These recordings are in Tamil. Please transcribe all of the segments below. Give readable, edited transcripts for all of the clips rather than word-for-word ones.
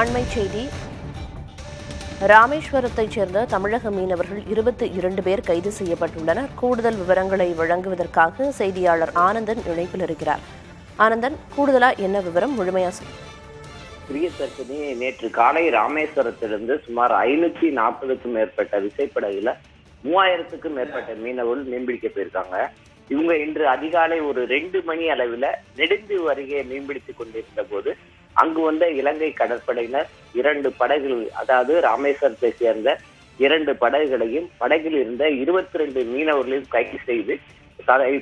அண்மைச் செய்தி. ராமேஸ்வரத்தைச் சேர்ந்த தமிழக மீனவர்கள் 22 பேர் கைது செய்யப்பட்டுள்ளனர். கூடுதல் விவரங்களை வழங்குவதற்காக செய்தியாளர் ஆனந்தன் இணைப்பில் இருக்கிறார். ஆனந்தன், கூடுதலா என்ன விவரம்? முழுமையா பிரியதர்ஷினி, நேற்று காலை ராமேஸ்வரத்திலிருந்து சுமார் 540க்கும் மேற்பட்ட விசைப்படகுல 3000க்கும் மேற்பட்ட மீனவர்கள் மீன்பிடிக்க போயிருக்காங்க. இவங்க இன்று அதிகாலை ஒரு 2 மணி அளவில் நெடுந்தீவு அருகே மீன்பிடித்துக் கொண்டிருந்த போது அங்கு வந்த இலங்கை கடற்படையினர் 2 படகுகள், அதாவது ராமேஸ்வரத்தை சேர்ந்த 2 படகுகளையும் படகில் இருந்த 22 மீனவர்களையும் கைது செய்து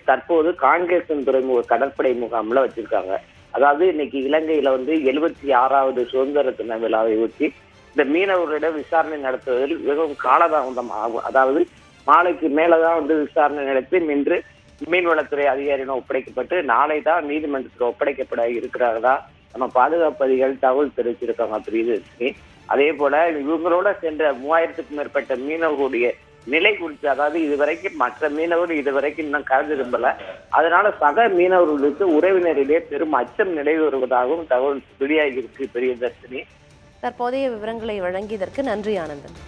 தற்போது காங்கேசன் துறைமுக கடற்படை முகாம்ல வச்சிருக்காங்க. அதாவது இன்னைக்கு இலங்கையில 76வது சுதந்திர தின விழாவை ஒட்டி இந்த மீனவர்களிடம் விசாரணை நடத்துவதில் மிகவும் காலதாமதம் ஆகும். அதாவது மாலைக்கு மேலதான் விசாரணை நடத்தி இன்று மீன்வளத்துறை அதிகாரியிடம் ஒப்படைக்கப்பட்டு நாளை தான் நீதிமன்றத்தில் ஒப்படைக்கப்பட இருக்கிறார்களா நம்ம பாதுகாப்பு அதிகாரிகள் தகவல் தெரிவிச்சிருக்காங்க. பிரியதர்ஷினி, அதே போல இவங்களோட சென்ற 3000க்கும் மேற்பட்ட மீனவர்களுடைய நிலை குறித்து, அதாவது இதுவரைக்கும் மற்ற மீனவர்கள் இதுவரைக்கும் இன்னும் கலந்து திரும்பல. அதனால சக மீனவர்களுக்கு உறவினரிடையே பெரும் அச்சம் நிலவி வருவதாகவும் தகவல் வெளியாகி இருக்கு. பிரியதர்ஷினி, தற்போதைய விவரங்களை வழங்கியதற்கு நன்றி ஆனந்தன்.